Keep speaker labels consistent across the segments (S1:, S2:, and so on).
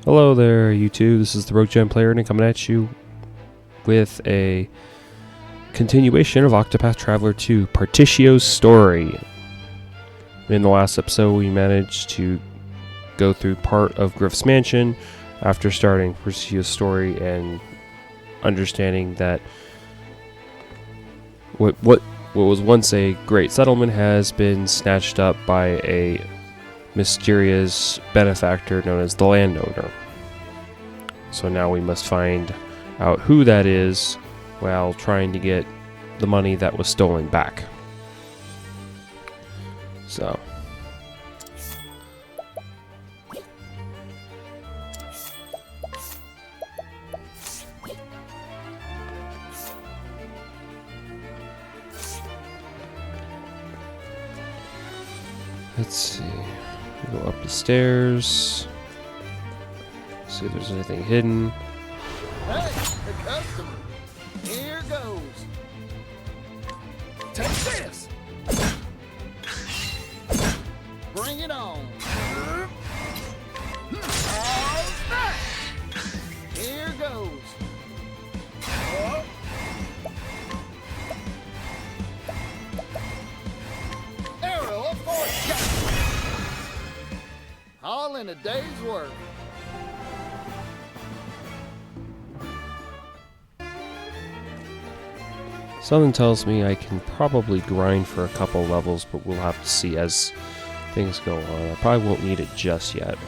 S1: Hello there, YouTube. This is the Rogue Gen Player, and coming at you with a continuation of Octopath Traveler 2, Partitio's story. In the last episode, we managed to go through part of Griff's mansion after starting Partitio's story and understanding that what was once a great settlement has been snatched up by a mysterious benefactor known as the landowner. So now we must find out who that is while trying to get the money that was stolen back. So let's see. Go up the stairs. See if there's anything hidden.
S2: Hey, the customer. Here goes. Take this. Bring it on. All right. Here goes. Oh. Arrow of fortune. All in a day's work.
S1: Something tells me I can probably grind for a couple levels, but we'll have to see as things go on. I probably won't need it just yet.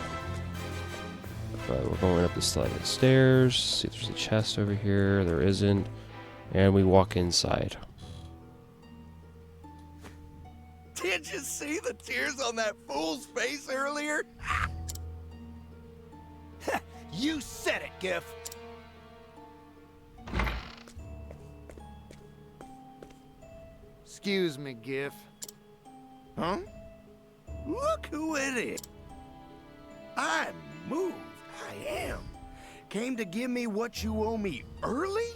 S1: But we're going up this slide of stairs. See if there's a chest over here. There isn't. And we walk inside.
S2: Did you see the tears on that fool's face earlier? You said it, Giff. Excuse me, Giff. Huh? Look who it is. I'm moved. I am. Came to give me what you owe me early?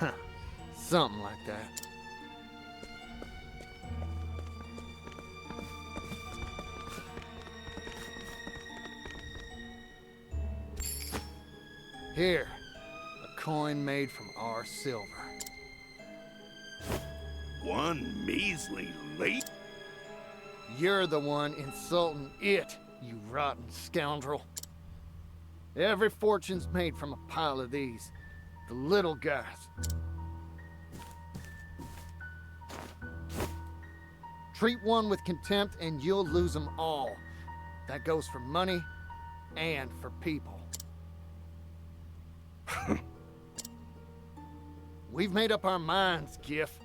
S2: Huh. Something like that. Here, a coin made from our silver.
S3: One measly leap?
S2: You're the one insulting it, you rotten scoundrel. Every fortune's made from a pile of these. The little guys. Treat one with contempt and you'll lose them all. That goes for money and for people. We've made up our minds, Giff.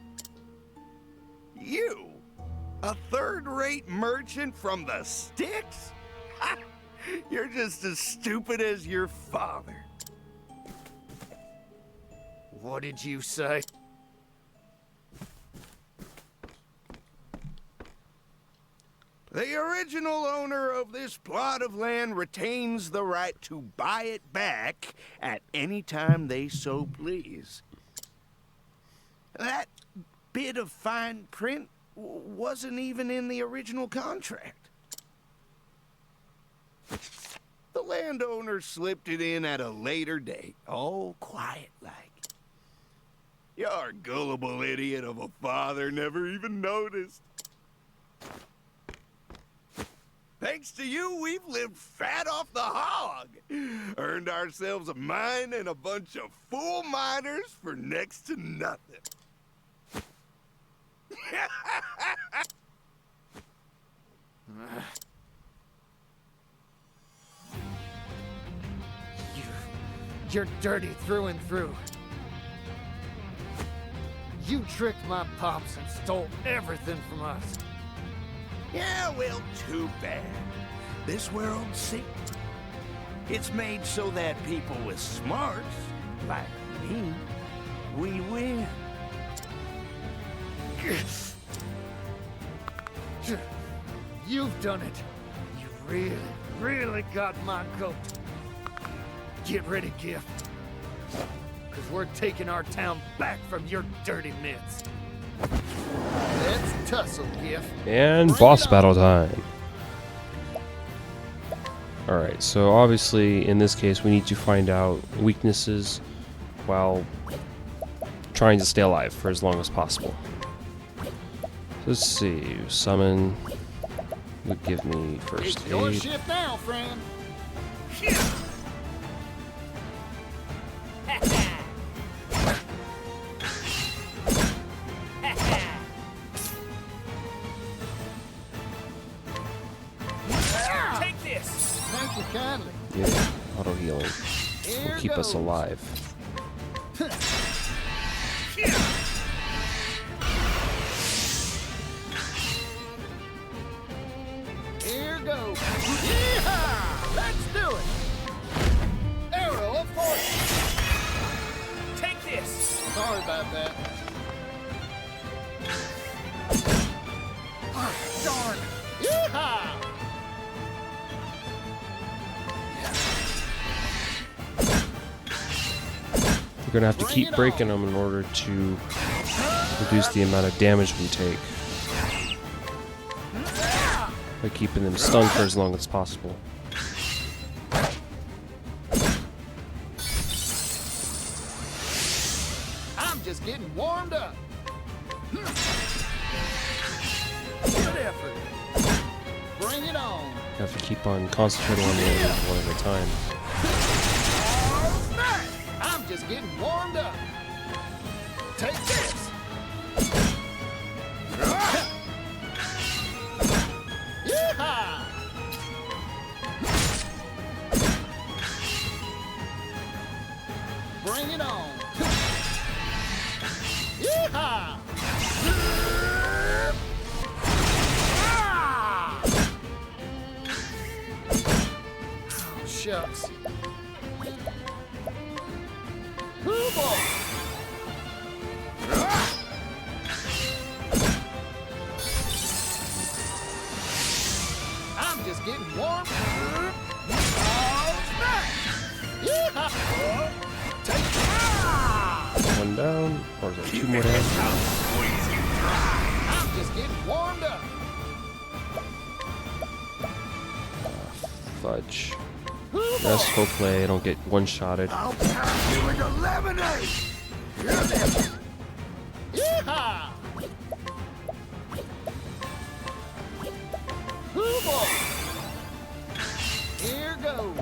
S3: You? A third-rate merchant from the sticks? You're just as stupid as your father.
S2: What did you say?
S3: The original owner of this plot of land retains the right to buy it back at any time they so please. That bit of fine print wasn't even in the original contract. The landowner slipped it in at a later date, all quiet-like. Your gullible idiot of a father never even noticed. Thanks to you, we've lived fat off the hog. Earned ourselves a mine and a bunch of fool miners for next to nothing.
S2: You're dirty through and through. You tricked my pops and stole everything from us.
S3: Yeah, well, too bad. This world, see, it's made so that people with smarts, like me, we win.
S2: You've done it. You really, really got my goat. Get ready, Giff. Because we're taking our town back from your dirty mitts. Let's tussle, Giff.
S1: And boss battle time. Alright, so obviously in this case we need to find out weaknesses while trying to stay alive for as long as possible. Let's see, summon would give me first
S4: It's your
S1: aid.
S4: shift now, friend.
S5: Take this.
S4: Thank you kindly.
S1: Yeah, auto healing
S4: Here
S1: will keep us
S4: goes.
S1: alive.
S4: Here goes. Yeehaw! Let's do it. Arrow of fortune.
S5: Take this.
S4: Sorry about that. Ah, darn. Yeehaw!
S1: We're gonna have to keep breaking them in order to reduce the amount of damage we take by keeping them stunned for as long as possible.
S4: I'm just getting warmed up. Good effort. Bring it on.
S1: You have to keep on concentrating on the enemy one at a time.
S4: I'm just getting warmed up. Take this. Yeehaw! Bring it on. Yeehaw! Ah! Oh, shucks. Hoo boy! I'm just getting warm. Oh, snap! Yeehaw! Take
S1: One down, or is there two more down?
S4: I'm just getting warmed up.
S1: Fudge.
S4: Hoo boy!
S1: Yes, hopefully I don't get one-shotted.
S2: I'll pound you into lemonade.
S4: Yeehaw! Hoo boy! Here goes.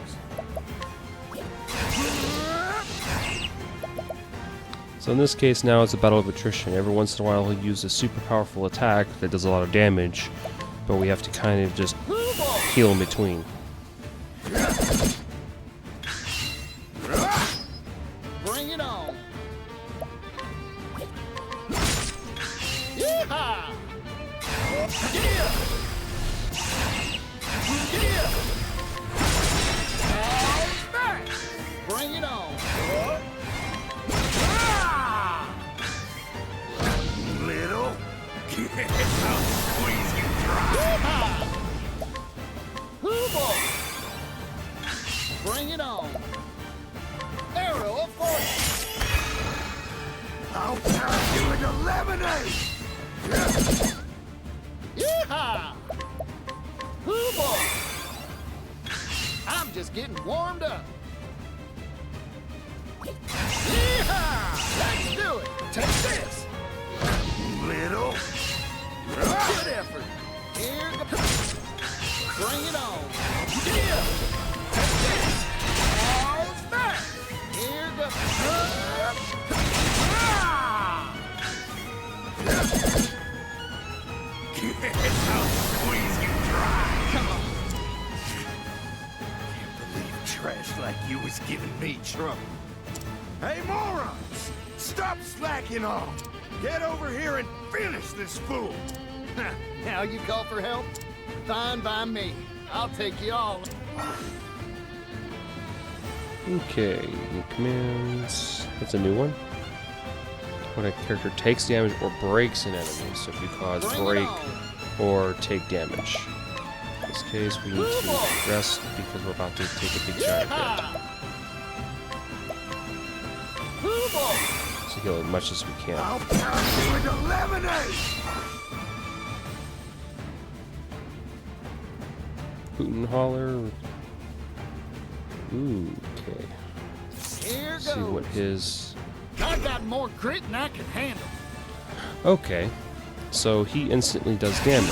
S1: So in this case now it's a battle of attrition. Every once in a while he'll use a super powerful attack that does a lot of damage, but we have to kind of just
S4: Hoo boy!
S1: heal in between.
S4: Bring it on. Yeehaw! Yeah! Yeah! All right. Bring it on. Ah!
S2: Little.
S4: Yeehaw! Hoo boy! Bring it on. Arrow of fortune.
S2: I'll pound you into lemonade.
S4: Yeehaw! Hoo boy! I'm just getting warmed up. Yeehaw! Let's do it. Take this.
S2: Little.
S4: Good effort. Here goes. Bring it on. Yeah. Take this. All back. Here goes. Ah! Come on.
S2: Can't believe trash like you was giving me trouble. Hey, morons! Stop slacking off. Get over here and finish this fool.
S4: Now you call for help? Fine by me. I'll take you all.
S1: Okay, new commands. That's a new one. When a character takes damage or breaks an enemy, so if you cause
S4: Bring it
S1: break
S4: on.
S1: or take damage. In this case, we need to rest because we're about to take a big giant hit.
S4: Yeehaw! Hoo boy!
S1: So heal as much as we can.
S2: I'll pound you into lemonade.
S1: Hoot and holler. Okay.
S4: Here
S1: Let's see what
S4: goes.
S1: his.
S4: I got more grit than I can handle.
S1: Okay. So he instantly does damage.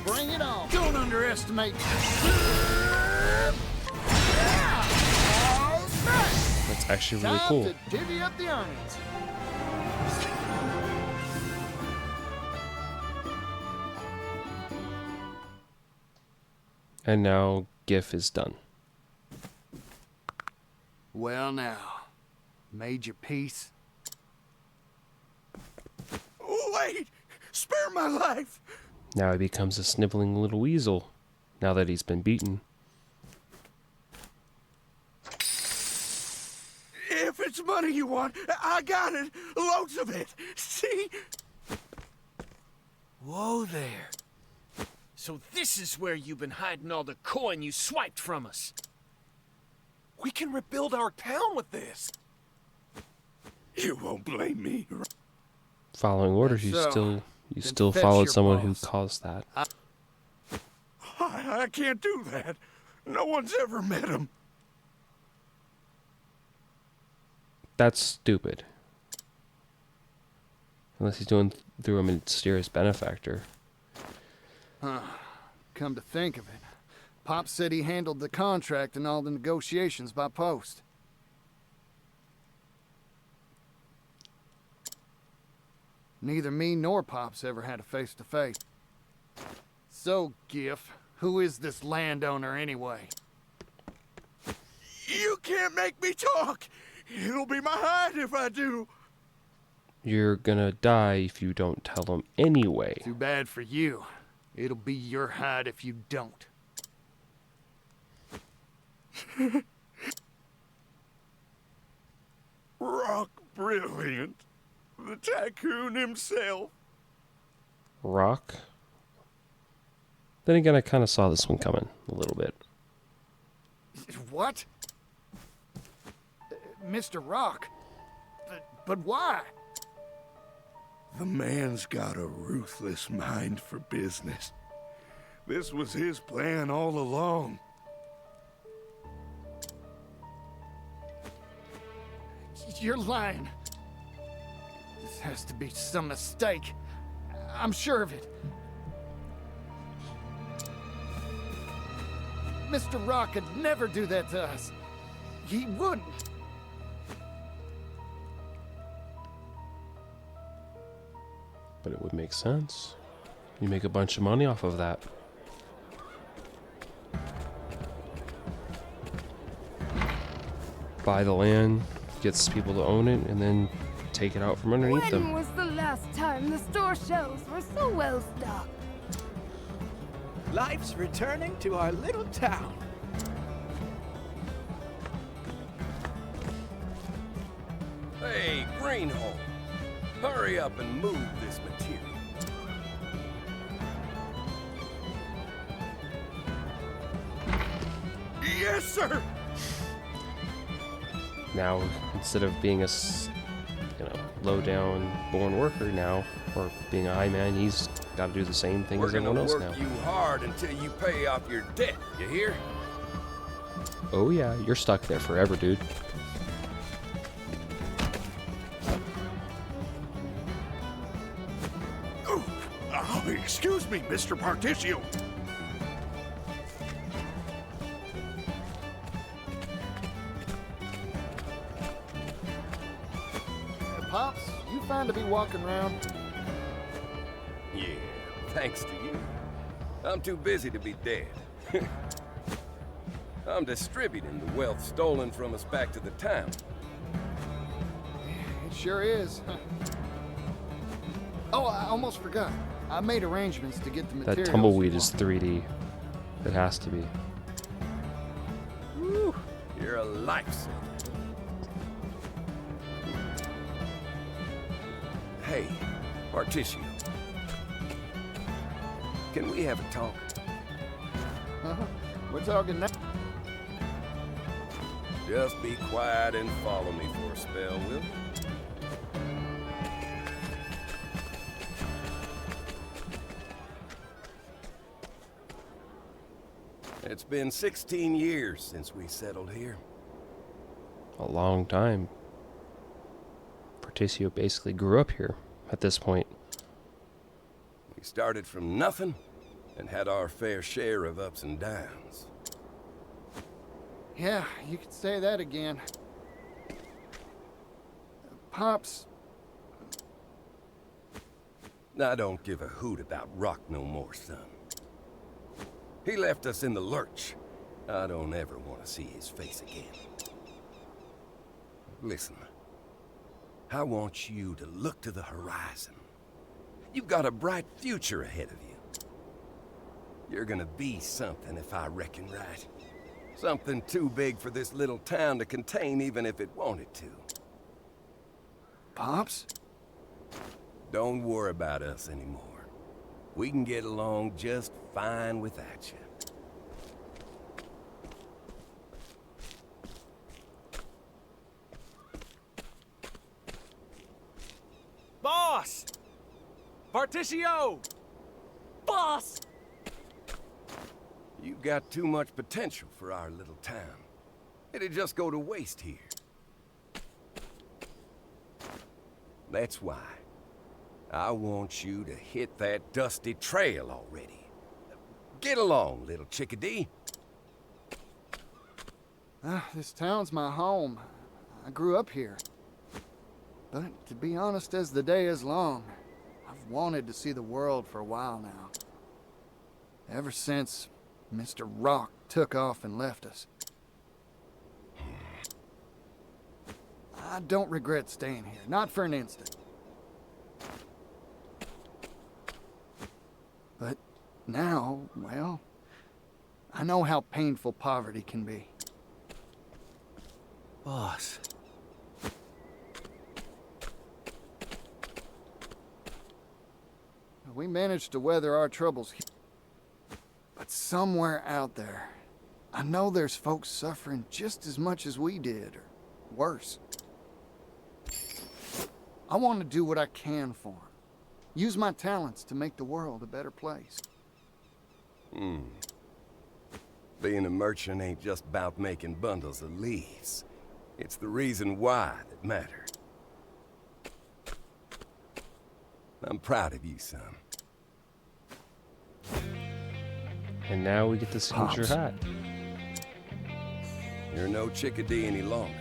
S4: Bring it on. Don't underestimate me.
S1: That's actually really
S4: Time
S1: cool.
S4: to divvy up the earnings.
S1: And now GIF is done.
S4: Well now, made your peace?
S3: Wait! Spare my life!
S1: Now he becomes a sniveling little weasel. Now that he's been beaten.
S3: If it's money you want, I got it. Loads of it. See?
S5: Whoa there. So this is where you've been hiding all the coin you swiped from us.
S6: We can rebuild our town with this.
S3: You won't blame me.
S1: Following orders,
S4: That's
S1: you
S4: so.
S1: still
S4: fetch
S1: followed
S4: your
S1: someone
S4: boss.
S1: who caused that.
S3: I can't do that. No one's ever met him.
S1: That's stupid. Unless he's doing through a mysterious benefactor.
S4: Come to think of it, Pop said he handled the contract and all the negotiations by post. Neither me nor Pop's ever had a face-to-face. So, Gif, who is this landowner anyway?
S3: You can't make me talk. It'll be my hide if I do.
S1: You're gonna die if you don't tell him anyway.
S4: Too bad for you. It'll be your hide if you don't.
S3: Rock brilliant. The tycoon himself.
S1: Rock? Then again, I kind of saw this one coming a little bit.
S4: What? Mr. Rock? But why?
S3: The man's got a ruthless mind for business. This was his plan all along.
S4: You're lying. This has to be some mistake. I'm sure of it. Mr. Rock could never do that to us. He wouldn't.
S1: But it would make sense. You make a bunch of money off of that. Buy the land, gets people to own it, and then take it out from underneath
S7: When
S1: them.
S7: was the last time the store shelves were so well stocked?
S6: Life's returning to our little town.
S8: Hey, Greenhole, hurry up and move this material.
S3: Yes, sir.
S1: Now, instead of being a low-down born worker now, or being a high man, he's got to do the same thing
S8: We're
S1: as
S8: gonna
S1: everyone else
S8: work
S1: now.
S8: you hard until you pay off your debt, you hear?
S1: Oh yeah, you're stuck there forever, dude.
S3: Oh, excuse me, Mr. Particio.
S4: Pops, you fine to be walking around?
S8: Yeah, thanks to you. I'm too busy to be dead. I'm distributing the wealth stolen from us back to the town.
S4: It sure is. Oh, I almost forgot. I made arrangements to get the materials.
S1: That tumbleweed
S4: you
S1: is
S4: want.
S1: 3D. It has to be.
S8: Woo, you're a lifesaver. Hey, Particio. Can we have a talk?
S4: We're talking now.
S8: Just be quiet and follow me for a spell, will you? It's been 16 years since we settled here.
S1: A long time. Particio basically grew up here at this point.
S8: We started from nothing and had our fair share of ups and downs.
S4: Yeah, you could say that again. Pops,
S8: I don't give a hoot about Rock no more, son. He left us in the lurch. I don't ever want to see his face again. Listen, I want you to look to the horizon. You've got a bright future ahead of you. You're gonna be something, if I reckon right. Something too big for this little town to contain, even if it wanted to.
S4: Pops?
S8: Don't worry about us anymore. We can get along just fine without you.
S6: Boss! Particio!
S7: Boss!
S8: You've got too much potential for our little town. It'd just go to waste here. That's why I want you to hit that dusty trail already. Get along, little chickadee.
S4: This town's my home. I grew up here. But to be honest, as the day is long, I've wanted to see the world for a while now. Ever since Mr. Rock took off and left us. I don't regret staying here, not for an instant. But now, well, I know how painful poverty can be.
S6: Boss.
S4: We managed to weather our troubles here. But somewhere out there, I know there's folks suffering just as much as we did, or worse. I want to do what I can for them. Use my talents to make the world a better place.
S8: Being a merchant ain't just about making bundles of leaves. It's the reason why that matters. I'm proud of you, son.
S1: And now we get the signature
S4: Pops.
S1: hat.
S8: You're no chickadee any longer.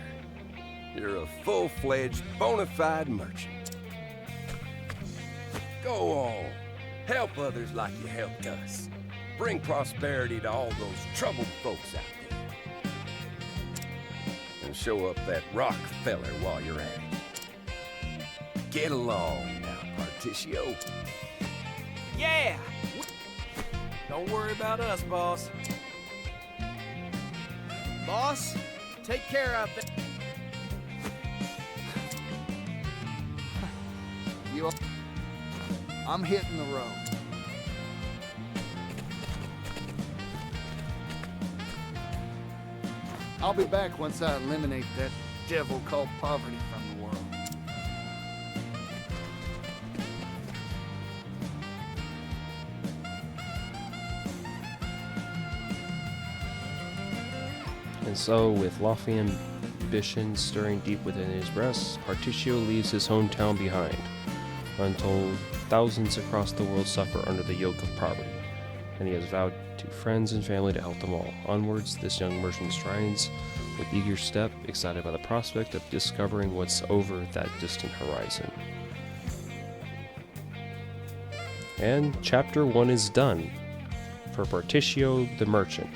S8: You're a full-fledged, bona fide merchant. Go on. Help others like you helped us. Bring prosperity to all those troubled folks out there. And show up that Rockefeller while you're at it. Get along now, Particio.
S6: Yeah! Don't worry about us, boss. Boss, take care out there.
S4: I'm hitting the road. I'll be back once I eliminate that devil called poverty from the world.
S1: And so, with lofty ambitions stirring deep within his breast, Particio leaves his hometown behind. Untold, thousands across the world suffer under the yoke of poverty, and he has vowed to friends and family to help them all. Onwards, this young merchant strides with eager step, excited by the prospect of discovering what's over that distant horizon. And chapter 1 is done for Particio the Merchant.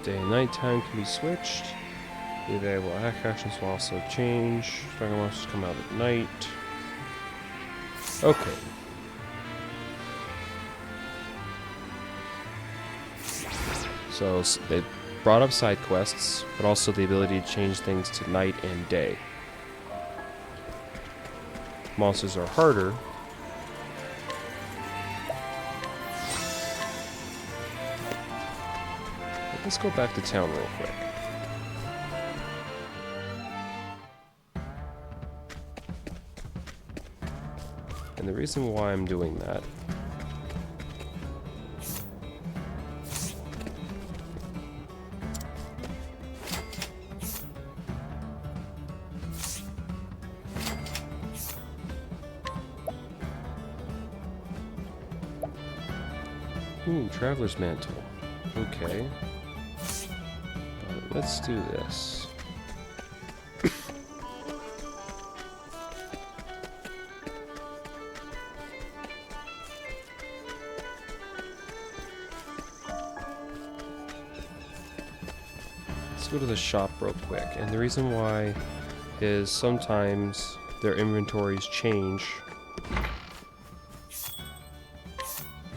S1: Day and night time can be switched. The available actions will also change. Dragon monsters come out at night. Okay. So they brought up side quests, but also the ability to change things to night and day. Monsters are harder. Let's go back to town real quick. And the reason why I'm doing that Traveler's Mantle. Okay. But let's do this. Let's go to the shop real quick. And the reason why is sometimes their inventories change.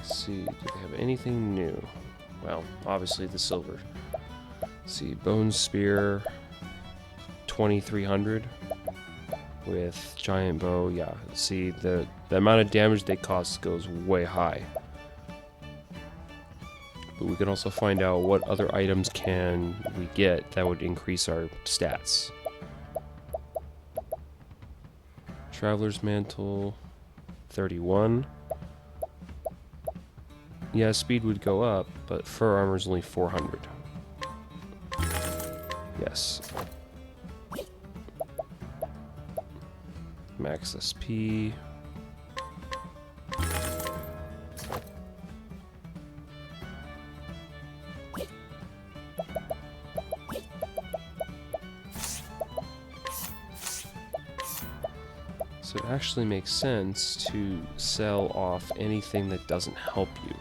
S1: See, do they have anything new? Well, obviously the silver. Let's see, Bone Spear, 2300 with Giant Bow. Yeah, see, the amount of damage they cost goes way high. But we can also find out what other items can we get that would increase our stats. Traveler's Mantle, 31. Yeah, speed would go up, but fur armor is only 400. Yes. Max SP. So it actually makes sense to sell off anything that doesn't help you.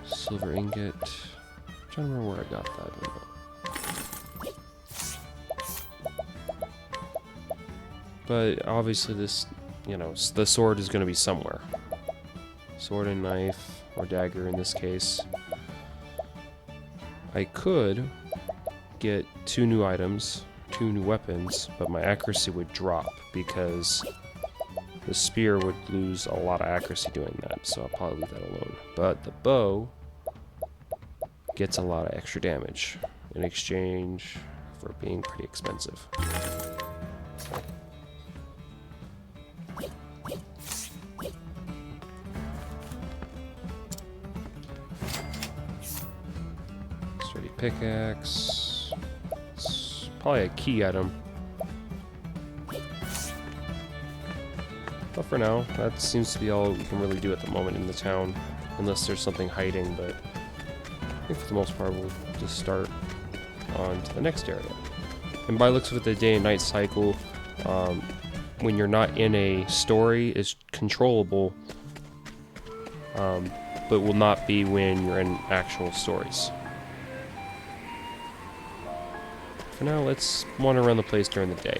S1: Silver ingot. I'm trying to remember where I got that. But obviously this, you know, the sword is going to be somewhere. Sword and knife, or dagger in this case. I could get 2 new items, 2 new weapons, but my accuracy would drop because the spear would lose a lot of accuracy doing that, so I'll probably leave that alone. But the bow gets a lot of extra damage in exchange for being pretty expensive. Sturdy pickaxe. It's probably a key item. But for now, that seems to be all we can really do at the moment in the town, unless there's something hiding, but I think for the most part we'll just start on to the next area. And by looks of it, the day and night cycle, when you're not in a story, is controllable, but will not be when you're in actual stories. For now, let's wander around the place during the day.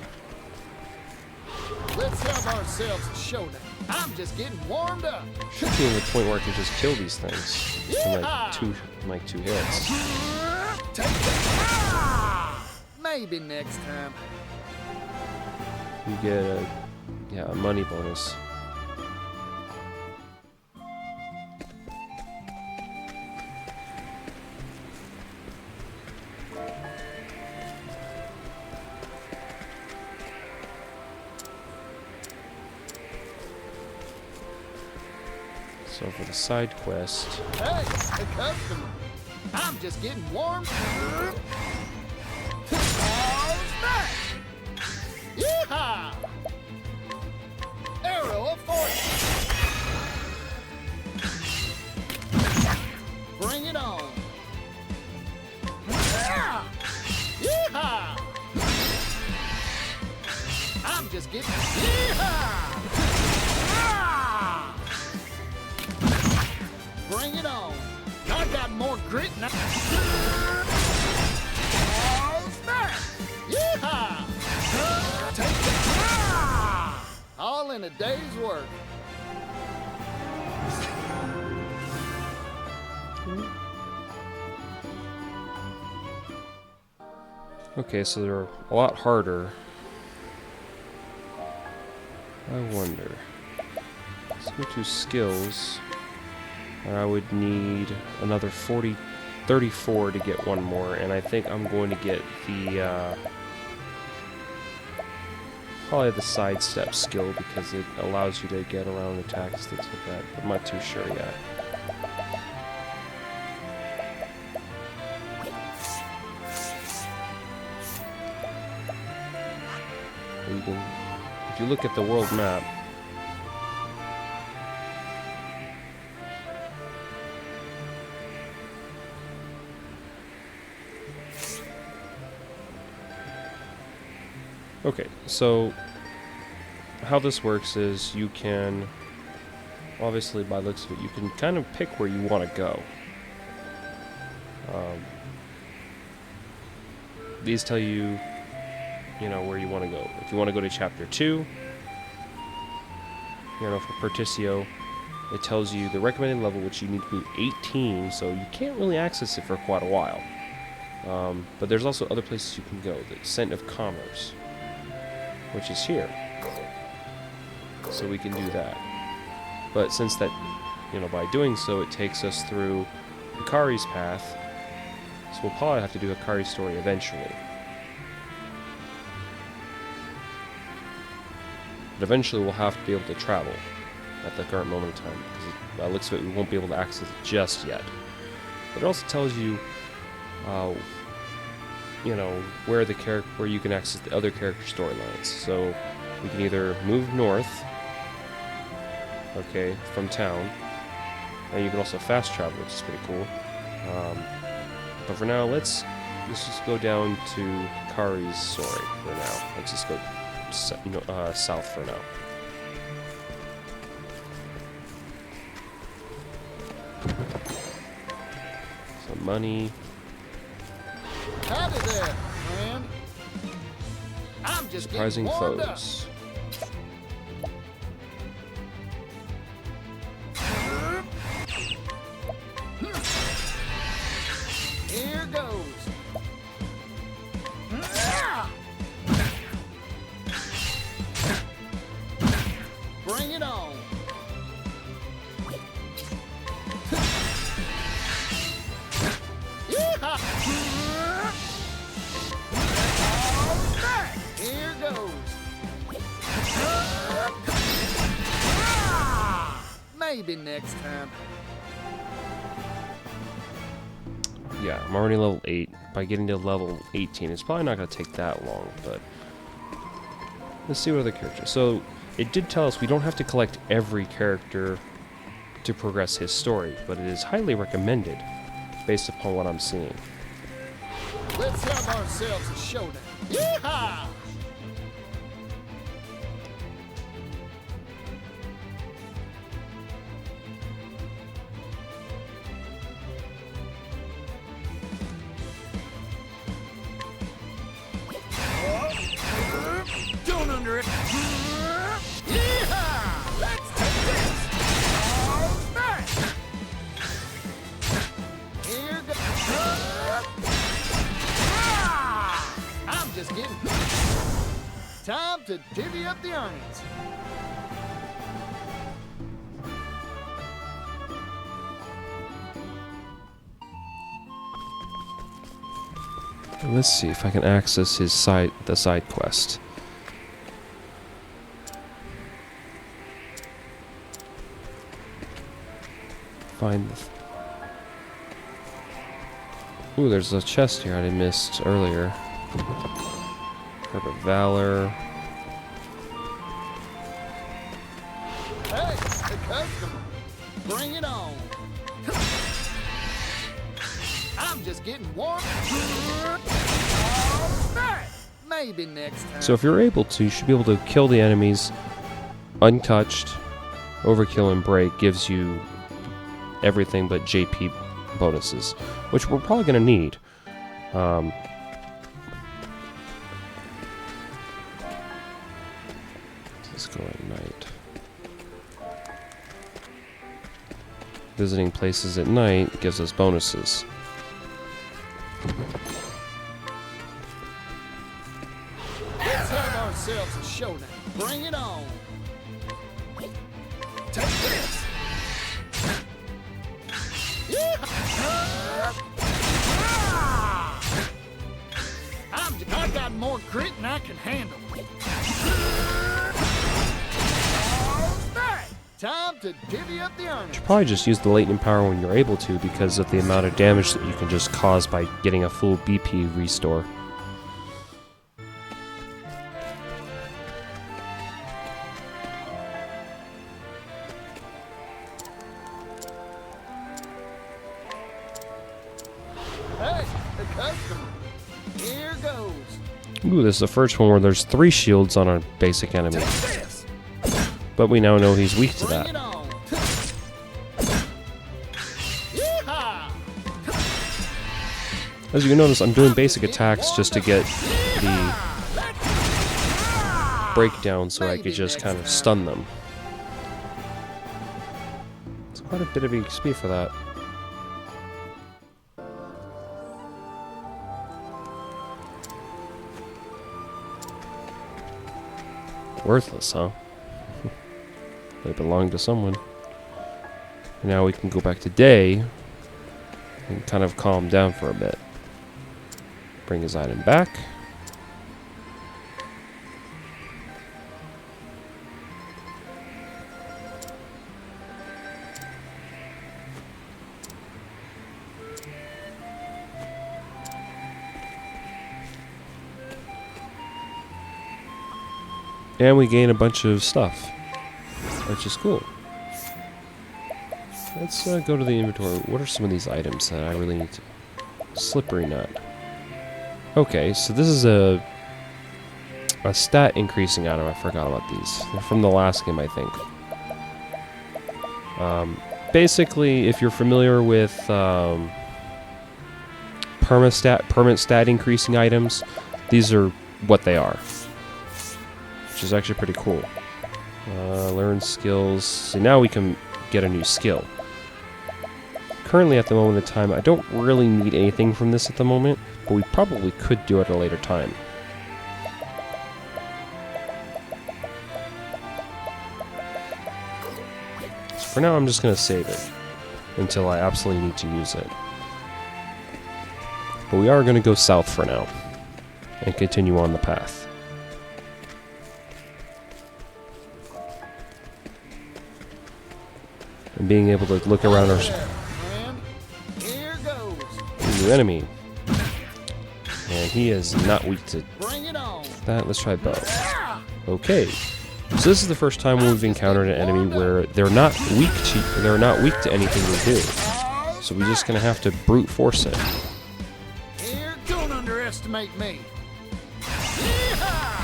S4: Let's have ourselves a showdown. I'm just getting warmed up.
S1: Should be in the point where I can just kill these things in like two hits.
S4: Take that. Maybe next time.
S1: You get a money bonus. So for the side quest,
S4: Hey, a customer. I'm just getting warmed up. How's that? Yeehaw! Arrow of fortune. Bring it on. Yeehaw! I'm just getting yeehaw! Bring it on. I got more grit now. How's that? Yeehaw! Take it. I'll all in a day's work.
S1: Okay, so they're a lot harder. I wonder. Let's go to skills. And I would need another 34 to get one more, and I think I'm going to get the probably the sidestep skill because it allows you to get around attacks, things like that. I'm not too sure yet. You can, if you look at the world map, okay, so how this works is you can, obviously by the looks of it, you can kind of pick where you want to go. These tell you, where you want to go. If you want to go to chapter 2, for Particio, it tells you the recommended level, which you need to be 18, so you can't really access it for quite a while. But there's also other places you can go. The Scent of Commerce, which is here. So we can do that. But since that, by doing so, it takes us through Hikari's path, so we'll probably have to do Hikari's story eventually. But eventually we'll have to be able to travel at the current moment in time, because by the looks of it, we won't be able to access it just yet. But it also tells you, where you can access the other character storylines. So we can either move north, okay, from town, and you can also fast travel, which is pretty cool. But for now, let's just go down to Kari's story for now. Let's just go south for now. Some money.
S4: Howdy there, friend. I'm just
S1: Surprising
S4: getting warmed
S1: foes.
S4: Here goes. Bring it on. Here goes. Maybe next time.
S1: Yeah, I'm already level 8. By getting to level 18, it's probably not going to take that long, but let's see what other characters. So, it did tell us we don't have to collect every character to progress his story, but it is highly recommended based upon what I'm seeing.
S4: Let's have ourselves a showdown. Yeehaw!
S5: Don't under it.
S4: Yeehaw! Let's take this. All right. Here goes. I'm just getting. Time to divvy up the earnings.
S1: Let's see if I can access the side quest. Find the... Ooh, there's a chest here I missed earlier. Herb of Valor.
S4: Hey, the customer. Bring it on. I'm just getting warm. All right. Maybe next time.
S1: So if you're able to, you should be able to kill the enemies untouched. Overkill and break gives you everything but JP bonuses, which we're probably going to need. Let's go at night. Visiting places at night gives us bonuses.
S4: Let's have ourselves a showdown. Bring it on. Take this. I got more grit than I can handle. Time to divvy up the earnings.
S1: Should probably just use the latent power when you're able to because of the amount of damage that you can just cause by getting a full BP restore.
S4: Hey, the customer. Here goes.
S1: Ooh, this is the first one where there's 3 shields on our basic enemy. But we now know he's weak to
S4: Bring
S1: that.
S4: it on. Yeehaw!
S1: As you can notice, I'm doing basic attacks just to get the breakdown so I could just kind of stun them. It's quite a bit of XP for that. Worthless, huh? They belong to someone. Now we can go back to day and kind of calm down for a bit. Bring his item back. And we gain a bunch of stuff, which is cool. Let's go to the inventory. What are some of these items that I really need to... Slippery nut. Okay, so this is a stat increasing item. I forgot about these. They're from the last game, I think. Basically, if you're familiar with permanent stat increasing items, these are what they are. Which is actually pretty cool. Learn skills. So now we can get a new skill. Currently, at the moment in time, I don't really need anything from this at the moment, but we probably could do it at a later time. So for now, I'm just going to save it until I absolutely need to use it. But we are going to go south for now and continue on the path. And being able to look around our
S4: Here goes.
S1: new enemy. And he is not weak to
S4: Bring it on.
S1: that. Let's try bow. Okay. So this is the first time we've encountered an enemy where they're not weak to anything we do. So we're just gonna have to brute force it.
S4: Here, don't underestimate me. Yeehaw!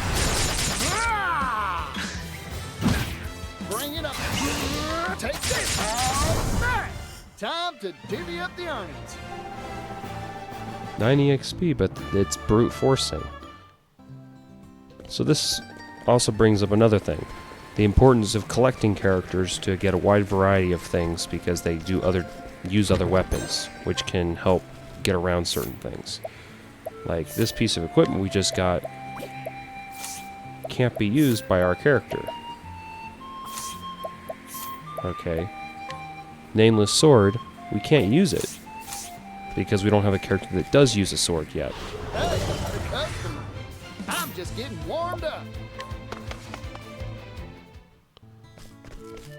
S4: Bring it up. Take this. All right. Time to divvy up the earnings.
S1: 90 XP, but it's brute forcing. So this also brings up another thing. The importance of collecting characters to get a wide variety of things because they use other weapons, which can help get around certain things. Like this piece of equipment we just got can't be used by our character. Okay. Nameless sword, we can't use it because we don't have a character that does use a sword yet.
S4: Hey, the customer. I'm just getting warmed up.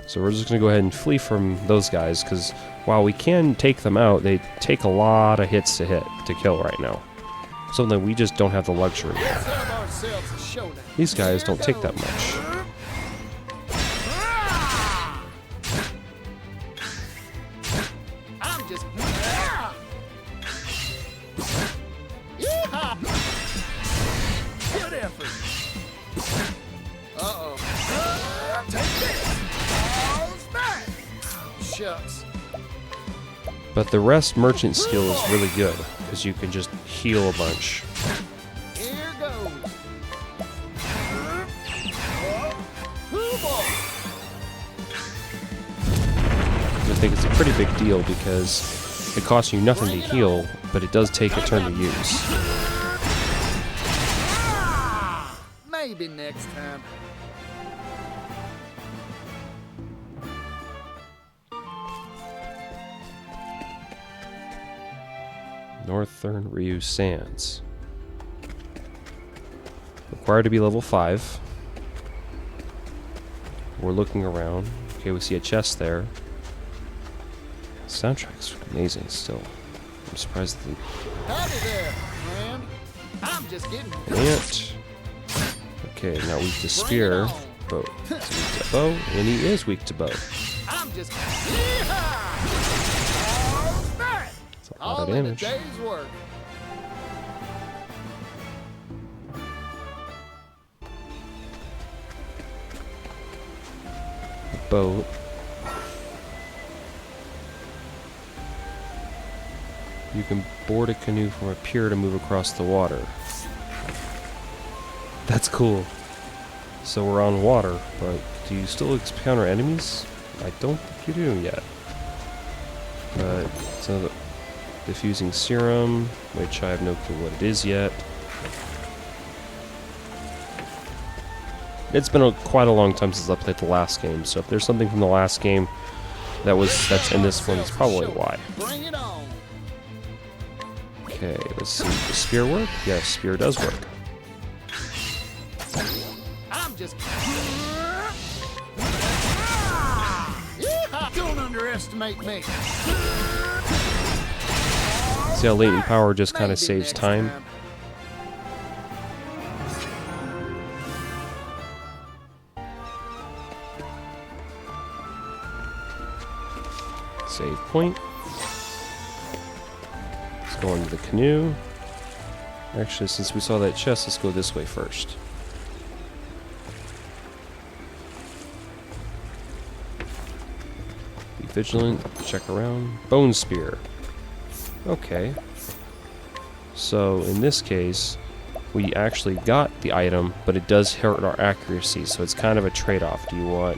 S1: So we're just going to go ahead and flee from those guys because while we can take them out, they take a lot of hits to kill right now. Something we just don't have the luxury of.
S4: Let's have ourselves a showdown.
S1: These guys don't take that much.
S4: I'm just. Yeehaw! Good effort. Uh-oh. Take this. All's back. Shucks.
S1: But the rest merchant skill is really good because you can just heal a bunch.
S4: Here goes.
S1: think it's a pretty big deal because it costs you nothing to heal, but it does take a turn to use.
S4: Maybe next time.
S1: Northern Ryu Sands. Required to be level 5. We're looking around. Okay, we see a chest there. Soundtrack's amazing still. I'm surprised that
S4: Howdy there, friend. I'm just getting
S1: ant. Okay, not weak to spear. Bow. He's weak to bow, and he is weak to bow.
S4: I'm just
S1: That's a lot of
S4: all in a
S1: damage.
S4: day's work.
S1: Boat. You can board a canoe from a pier to move across the water. That's cool. So we're on water, but do you still encounter enemies? I don't think you do yet. But so diffusing serum, which I have no clue what it is yet. It's been quite a long time since I played the last game, so if there's something from the last game that's in this one, it's probably why.
S4: Bring it on.
S1: Okay, let's see. Does spear work? Yes, spear does work.
S4: I'm just don't underestimate me.
S1: See how latent power just kind
S4: Maybe
S1: of saves
S4: next
S1: time? Save point. Let's go into the canoe. Actually, since we saw that chest, let's go this way first. Be vigilant, check around. Bone spear. Okay. So, in this case, we actually got the item, but it does hurt our accuracy, so it's kind of a trade-off. Do you want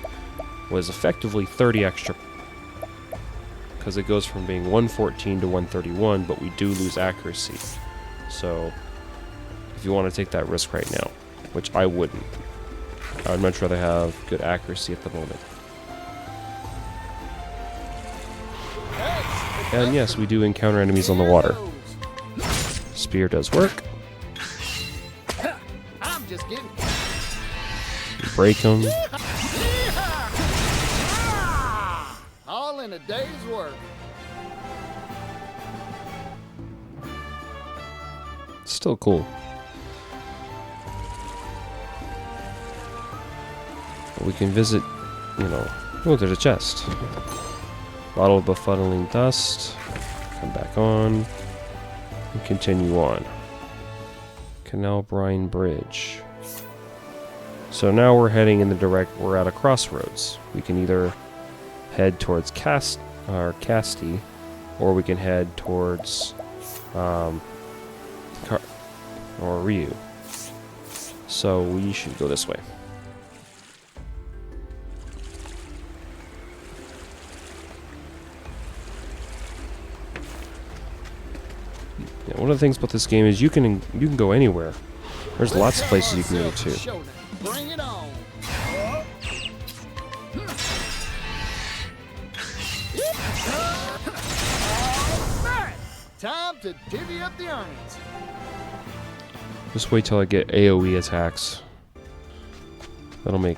S1: what is effectively 30 extra, because it goes from being 114 to 131, but we do lose accuracy. So, if you want to take that risk right now, which I wouldn't. I would much rather have good accuracy at the moment. And yes, we do encounter enemies on the water. Spear does work.
S4: I'm just getting
S1: Break them.
S4: all in a day's work.
S1: Still cool. We can visit, oh, there's a chest. Bottle of befuddling dust. Come back on. And continue on. Canal Brine Bridge. So now we're heading in we're at a crossroads. We can either head towards Casti, or we can head towards, or Ryu. So we should go this way. Yeah, one of the things about this game is you can go anywhere. There's lots of places you can go to.
S4: Showdown. Bring it on. Time to divvy up the earnings.
S1: Just wait till I get AoE attacks. That'll make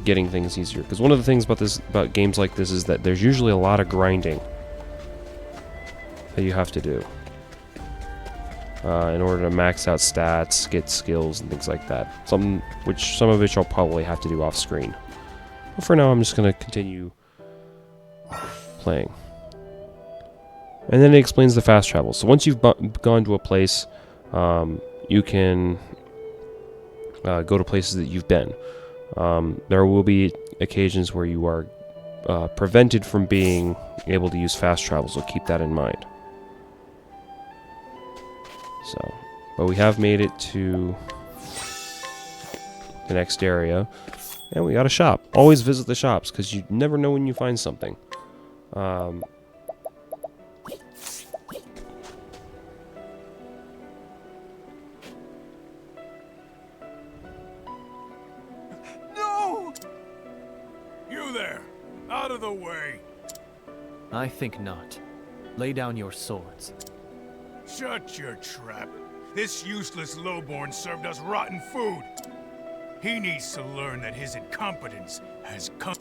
S1: getting things easier. Because one of the things about games like this is that there's usually a lot of grinding that you have to do in order to max out stats, get skills, and things like that. Some of which I'll probably have to do off screen. But for now, I'm just going to continue playing. And then it explains the fast travel. So once you've gone to a place, you can go to places that you've been. There will be occasions where you are prevented from being able to use fast travel, so keep that in mind. But we have made it to the next area, and we got a shop. Always visit the shops, because you never know when you find something. Um,
S6: No! You there! Out of the way!
S5: I think not. Lay down your swords.
S6: Shut your trap. This useless lowborn served us rotten food. He needs to learn that his incompetence has come.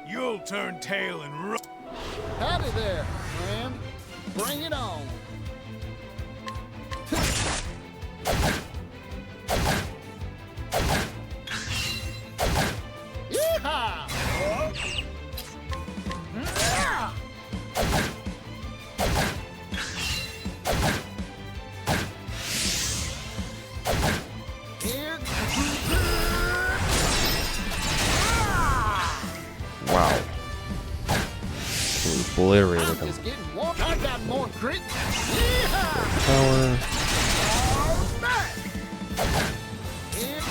S6: You'll turn tail and run.
S4: Howdy there, friend. Bring it on. Yeehaw! Here.
S1: wow. Obliterated
S4: I'm
S1: him.
S4: just getting warm. I got more grit. Yeehaw!
S1: Power.
S4: Here.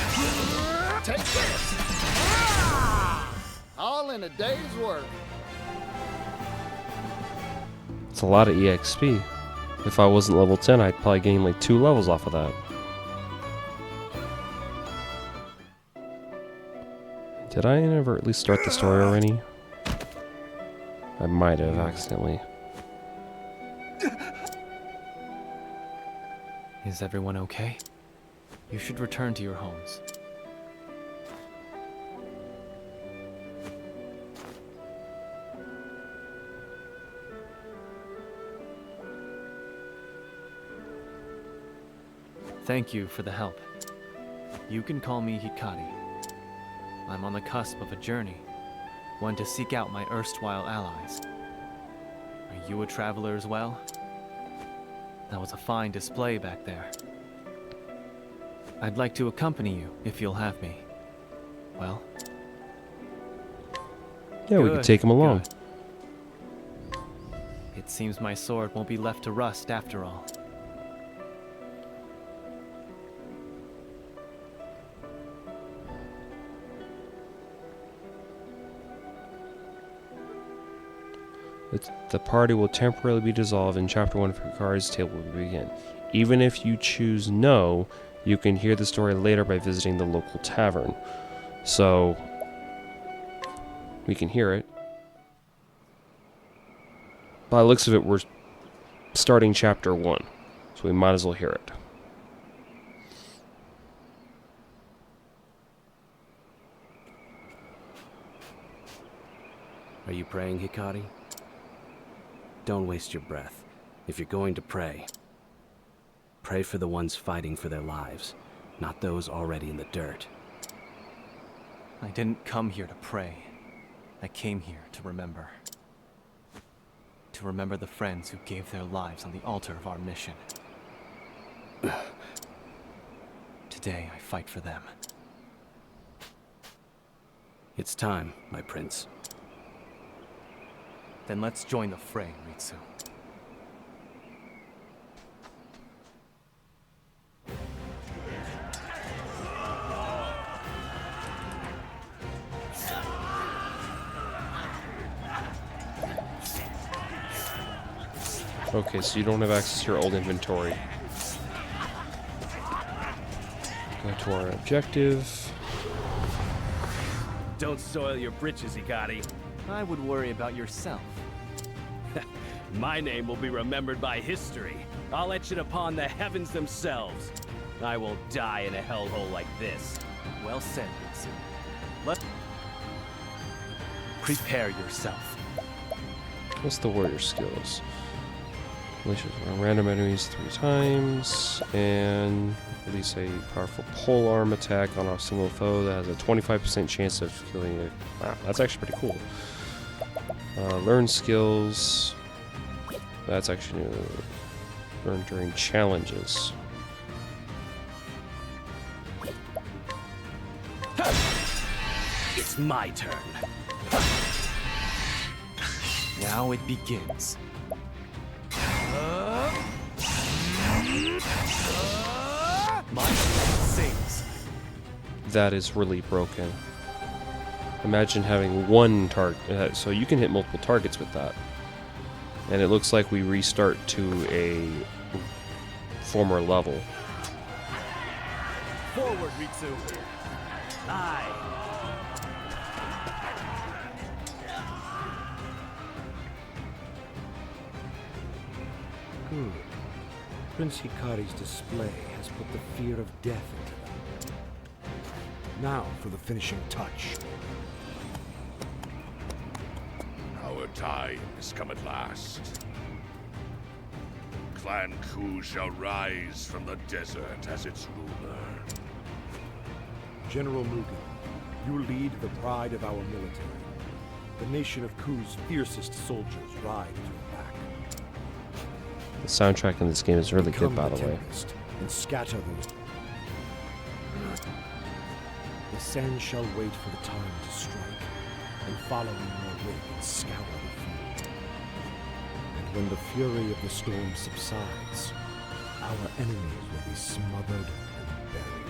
S4: Take this. All in a day's work.
S1: It's a lot of EXP. If I wasn't level 10, I'd probably gain like 2 levels off of that. Did I inadvertently start the story already? I might have accidentally.
S5: Is everyone okay? You should return to your homes. Thank you for the help. You can call me Hikari. I'm on the cusp of a journey, one to seek out my erstwhile allies. Are you a traveler as well? That was a fine display back there. I'd like to accompany you, if you'll have me. Well?
S1: Yeah, we could take him along.
S5: Good. It seems my sword won't be left to rust after all.
S1: The party will temporarily be dissolved and Chapter 1 of Hikari's Tale will begin. Even if you choose no, you can hear the story later by visiting the local tavern. So, we can hear it. By the looks of it, we're starting Chapter 1, so we might as well hear it.
S9: Are you praying, Hikari? Don't waste your breath. If you're going to pray, pray for the ones fighting for their lives, not those already in the dirt.
S5: I didn't come here to pray. I came here to remember. To remember the friends who gave their lives on the altar of our mission. Today, I fight for them.
S9: It's time, my prince.
S5: Then let's join the fray, Ritsu.
S1: Okay, so you don't have access to your old inventory. Go to our objective.
S9: Don't soil your britches, Hikari.
S5: I would worry about yourself.
S9: My name will be remembered by history. I'll etch it upon the heavens themselves. I will die in a hellhole like this.
S5: Well said, Ritsu. Let... Prepare yourself.
S1: What's the warrior skills? Unleashes random enemies 3 times, and release a powerful polearm attack on a single foe that has a 25% chance of killing it. Wow, that's actually pretty cool. Learn skills. That's actually learned during challenges.
S9: It's my turn.
S5: Now it begins. My sings.
S1: that is really broken. Imagine having one target, so you can hit multiple targets with that. And it looks like we restart to a former level.
S5: Forward, Ritsu. Aye.
S10: Good. Prince Hikari's display has put the fear of death into them. Now for the finishing touch.
S6: Our time has come at last. Clan Ku shall rise from the desert as its ruler.
S10: General Mugen, you lead the pride of our military. The nation of Ku's fiercest soldiers ride at your back.
S1: The soundtrack in this game is really good, by the way.
S10: Tempest and scatter those. The sand shall wait for the time to strike, and following your wake and scour the field. And when the fury of the storm subsides, our enemies will be smothered and buried.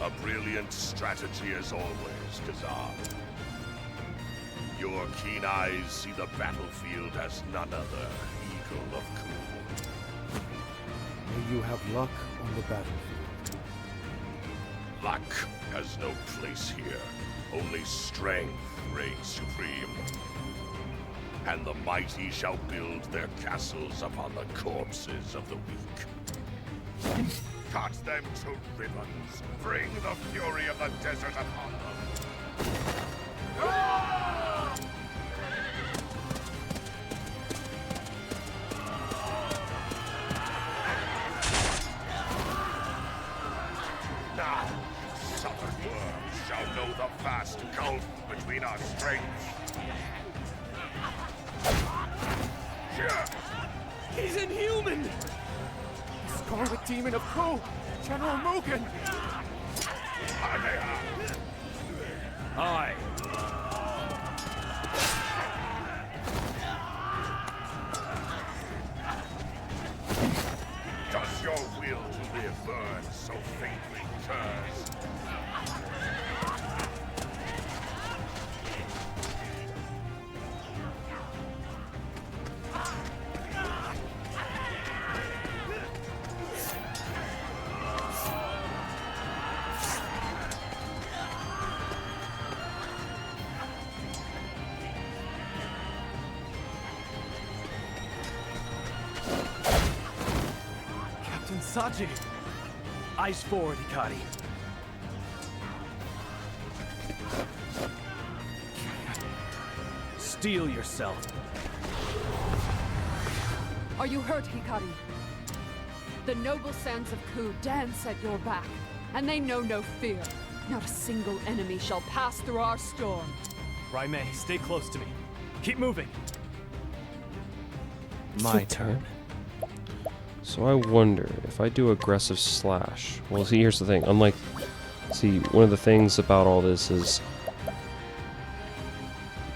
S6: A brilliant strategy as always, Kazan. Your keen eyes see the battlefield as none other, Eagle of Ku.
S10: May you have luck on the battlefield.
S6: Luck has no place here. Only strength reigns supreme. And the mighty shall build their castles upon the corpses of the weak. Cut them to ribbons. Bring the fury of the desert upon them. Now, southern worms shall know the vast gulf between our strengths.
S5: He's inhuman! The Scarlet Demon of Ku! General Mugen! Aye.
S6: Does your will to live burn so faintly, cursed?
S5: Saji! Eyes forward, Hikari. Steel yourself.
S7: Are you hurt, Hikari? The noble sons of Ku dance at your back, and they know no fear. Not a single enemy shall pass through our storm.
S5: Raimei, stay close to me. Keep moving.
S1: My turn. So I wonder if I do aggressive slash. Well, see, here's the thing. Unlike, see, one of the things about all this is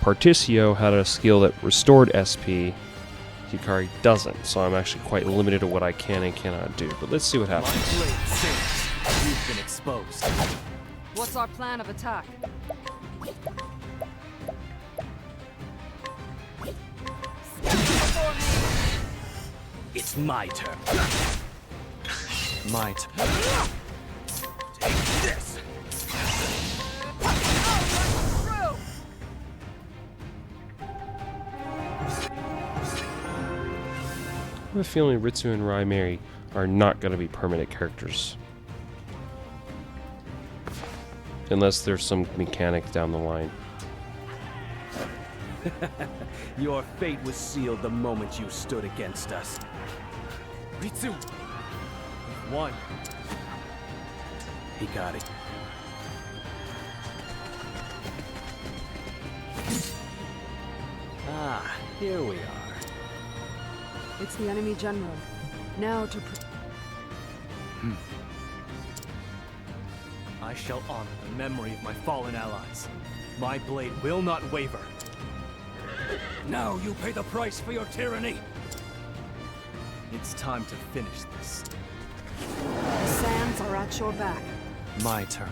S1: Particio had a skill that restored SP. Hikari doesn't, so I'm actually quite limited to what I can and cannot do. But let's see what happens.
S5: My blade sings. You've been exposed.
S7: What's our plan of attack?
S9: It's my turn.
S5: My turn.
S9: Take this!
S1: I have a feeling Ritsu and Raimei are not going to be permanent characters. Unless there's some mechanic down the line.
S9: Your fate was sealed the moment you stood against us.
S5: Ritsu! We've won.
S9: Hikari. Ah, here we are.
S7: It's the enemy general. Now to
S5: I shall honor the memory of my fallen allies. My blade will not waver.
S9: Now you pay the price for your tyranny.
S5: It's time to finish this.
S7: The sands are at your back.
S5: My turn.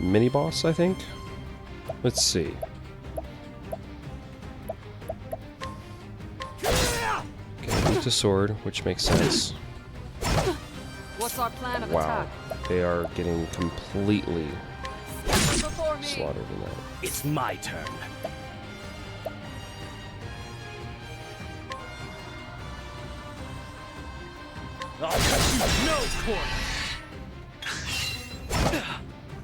S1: Mini boss, I think. Let's see. Okay, weak to sword, which makes sense.
S7: What's our plan of
S1: Wow,
S7: attack?
S1: they are getting completely
S7: Before me.
S1: slaughtered in that.
S9: It's my turn. I'll cut you no corner.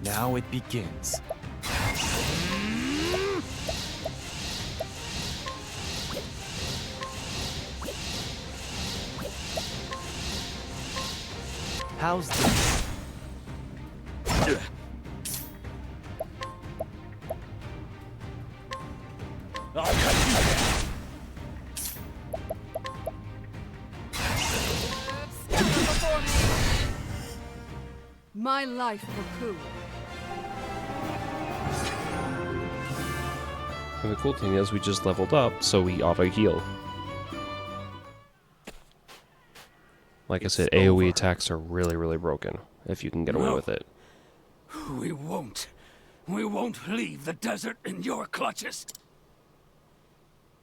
S5: Now it begins. How's this?
S9: I'll cut you down.
S7: Before me. My life for Ku.
S1: And the cool thing is, we just leveled up, so we auto heal. Like I said, AoE attacks are really, really broken if you can get away with it.
S2: We won't. We won't leave the desert in your clutches.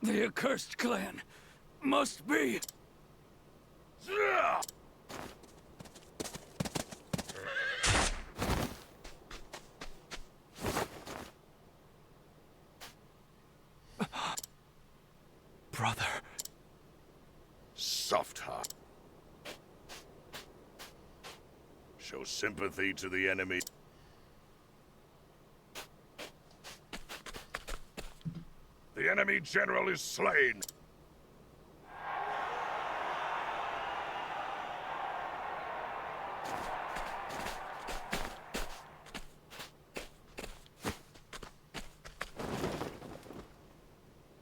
S2: The accursed clan must be...
S5: Brother.
S6: Soft heart. Show sympathy to the enemy. The enemy general is slain.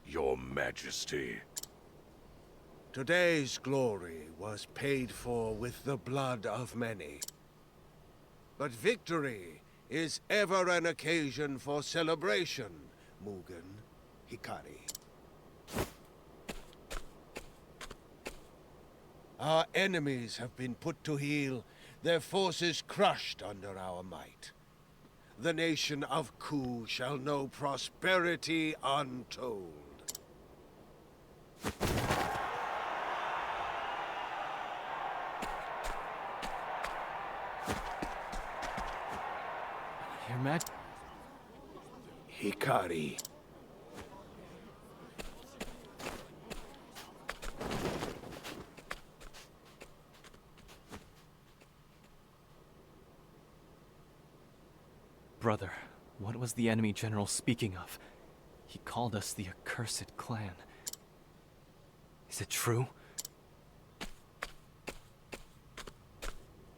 S6: Your Majesty.
S11: Today's glory was paid for with the blood of many. But victory is ever an occasion for celebration, Mugen, Hikari. Our enemies have been put to heel, their forces crushed under our might. The nation of Ku shall know prosperity untold.
S5: Your Mag...
S11: Hikari.
S5: Brother, what was the enemy general speaking of? He called us the accursed clan. Is it true?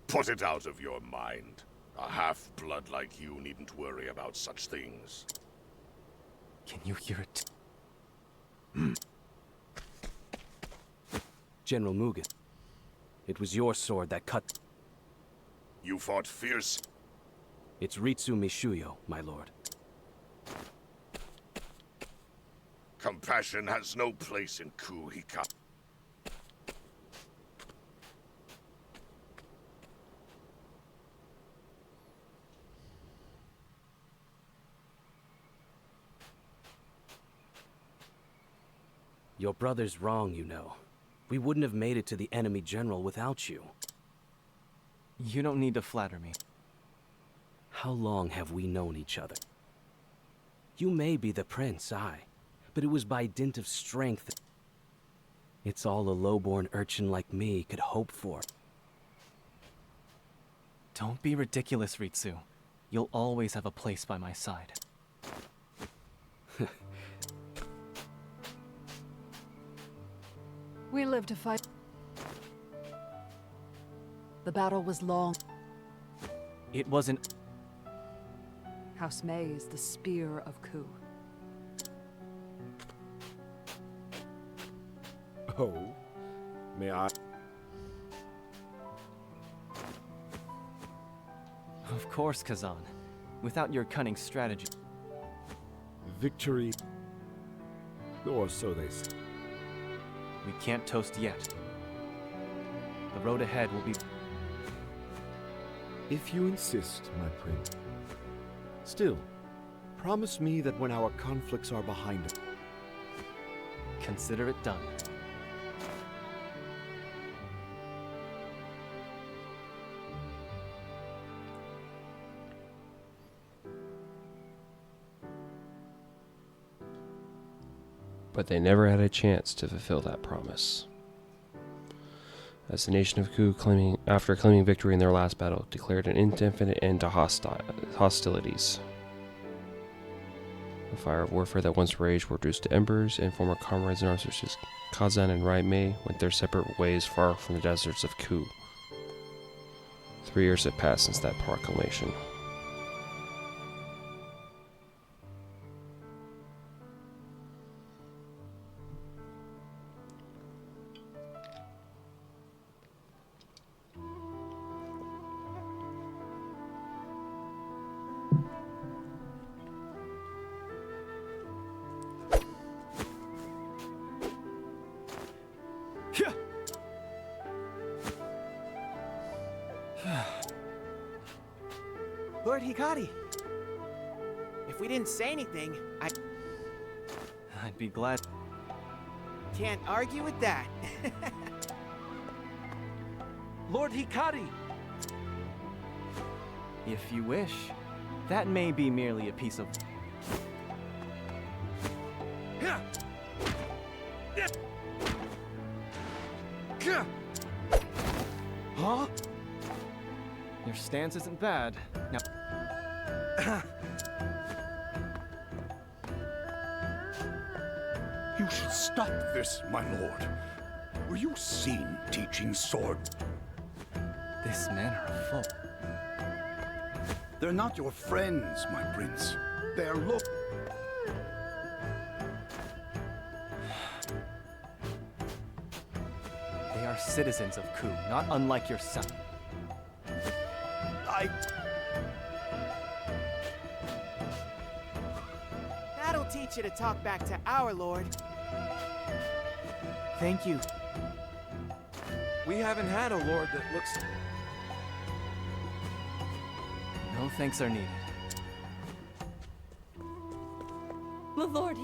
S6: Put it out of your mind. A half-blood like you needn't worry about such things.
S5: Can you hear it?
S9: General Mugen, it was your sword that cut...
S6: You fought fierce.
S9: It's Ritsu Mishuyo, my lord.
S6: Compassion has no place in Ku Hikari.
S9: Your brother's wrong, you know. We wouldn't have made it to the enemy general without you.
S5: You don't need to flatter me.
S9: How long have we known each other? You may be the prince, aye, but it was by dint of strength. It's all a low-born urchin like me could hope for.
S5: Don't be ridiculous, Ritsu. You'll always have a place by my side.
S7: We live to fight. The battle was long.
S5: It wasn't...
S7: House May is the spear of Ku.
S10: Oh, may I?
S5: Of course, Kazan. Without your cunning strategy.
S10: Victory, or so they say.
S5: We can't toast yet. The road ahead will be...
S10: If you insist, my prince. Still, promise me that when our conflicts are behind us,
S5: Consider it done.
S1: But they never had a chance to fulfill that promise. As the nation of Ku, after claiming victory in their last battle, declared an indefinite end to hostilities. The fire of warfare that once raged were reduced to embers, and former comrades in arms such as Kazan and Raimei went their separate ways far from the deserts of Ku. 3 years have passed since that proclamation.
S12: Lord Hikari, if we didn't say anything, I
S5: I'd be glad.
S12: can't argue with that.
S5: Lord Hikari! If you wish, that may be merely a piece of... Huh? Your stance isn't bad. Now...
S6: You should stop this, my lord. Were you seen teaching sword?
S5: This men are a foe.
S6: They're not your friends, my prince. They're
S5: They are citizens of Ku, not unlike yourself.
S12: That'll teach you to talk back to our lord. Thank you.
S13: We haven't had a lord that looks...
S5: No thanks are needed.
S14: My lord,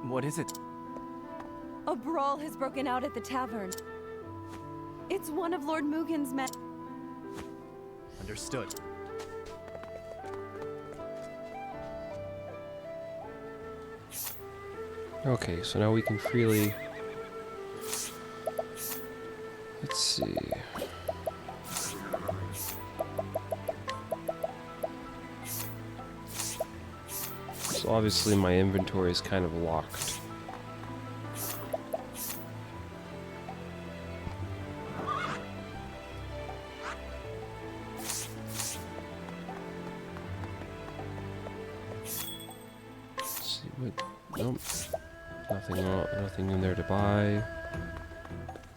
S5: What is it?
S14: a brawl has broken out at the tavern. It's one of Lord Mugen's men.
S5: Understood.
S1: Okay, so now we can freely... Let's see... So obviously my inventory is kind of locked. Let's see what... Nope. Nothing in there to buy.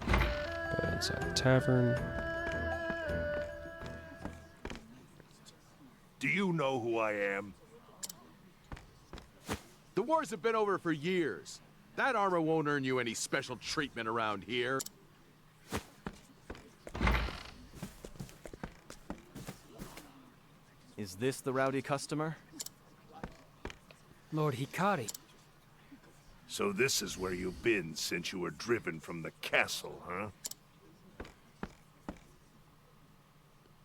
S1: But inside the tavern.
S6: Do you know who I am?
S13: The wars have been over for years. That armor won't earn you any special treatment around here.
S5: Is this the rowdy customer?
S12: Lord Hikari.
S6: So this is where you've been since you were driven from the castle, huh?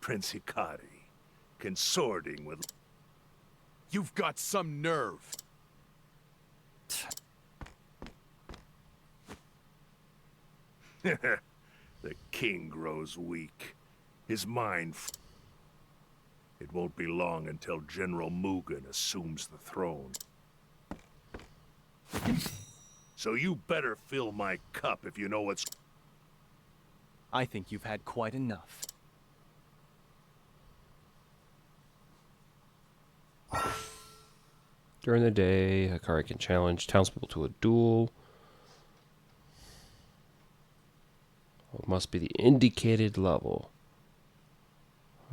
S6: Prince Hikari, consorting with...
S13: You've got some nerve.
S6: The king grows weak. His mind... It won't be long until General Mugen assumes the throne. So you better fill my cup if you know what's...
S5: I think you've had quite enough.
S1: During the day, Hikari can challenge townspeople to a duel. It must be the indicated level.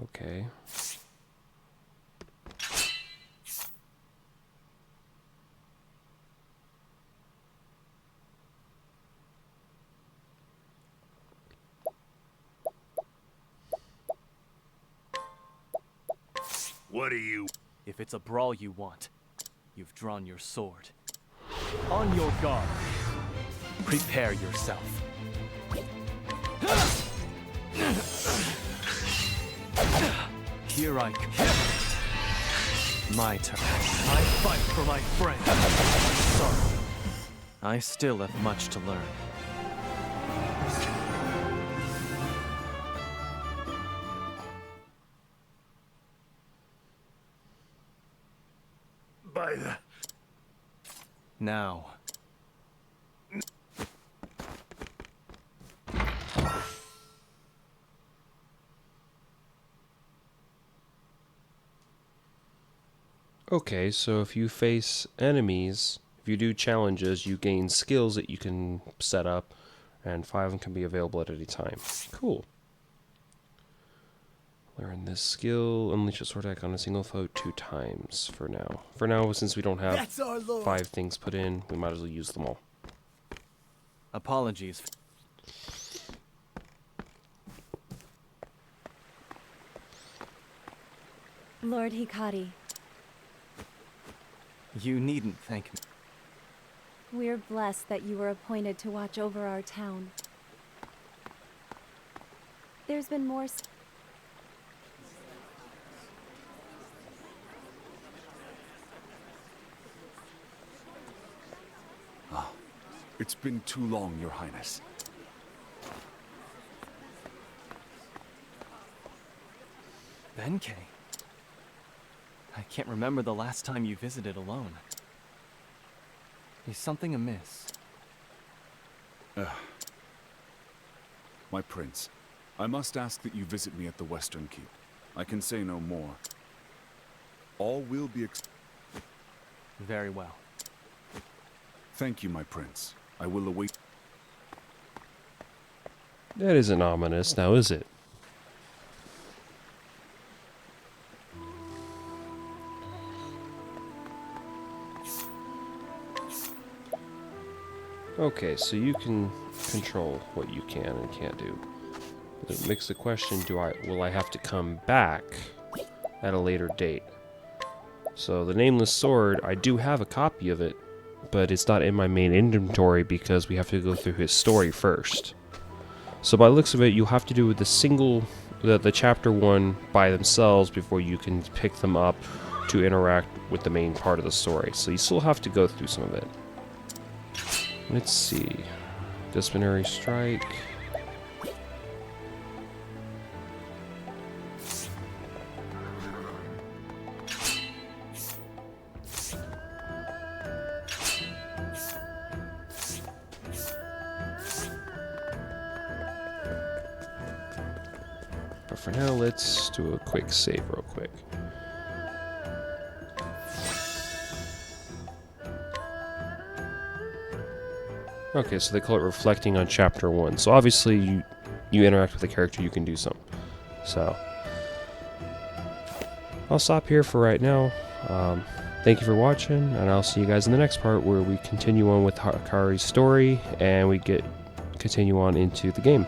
S1: Okay.
S6: What do you...
S5: If it's a brawl you want, you've drawn your sword. On your guard. Prepare yourself. Here I come. My turn. I fight for my friend. Sorry. I still have much to learn.
S6: By the...
S5: Now.
S1: Okay, so if you face enemies, if you do challenges, you gain skills that you can set up, and 5 of them can be available at any time. Cool. Learn this skill, unleash a sword attack on a single foe 2 times for now. For now, since we don't have 5 things put in, we might as well use them all.
S5: Apologies.
S14: Lord Hikari,
S5: You needn't thank me.
S14: we're blessed that you were appointed to watch over our town. There's been more...
S15: It's been too long, Your Highness.
S5: Benkei? I can't remember the last time you visited alone. Is something amiss?
S15: My prince, I must ask that you visit me at the Western Keep. I can say no more. All will be
S5: Very well.
S15: Thank you, my prince. I will await...
S1: That isn't ominous now, is it? Okay, so you can control what you can and can't do. But it makes the question, will I have to come back at a later date? So the Nameless Sword, I do have a copy of it, but it's not in my main inventory because we have to go through his story first. So by the looks of it, you have to do the chapter 1 by themselves before you can pick them up to interact with the main part of the story. So you still have to go through some of it. Let's see. Disciplinary strike. But for now, let's do a quick save real quick. Okay, so they call it reflecting on chapter 1. So obviously you interact with the character, you can do something. So I'll stop here for right now. Thank you for watching, and I'll see you guys in the next part where we continue on with Hikari's story and we continue on into the game.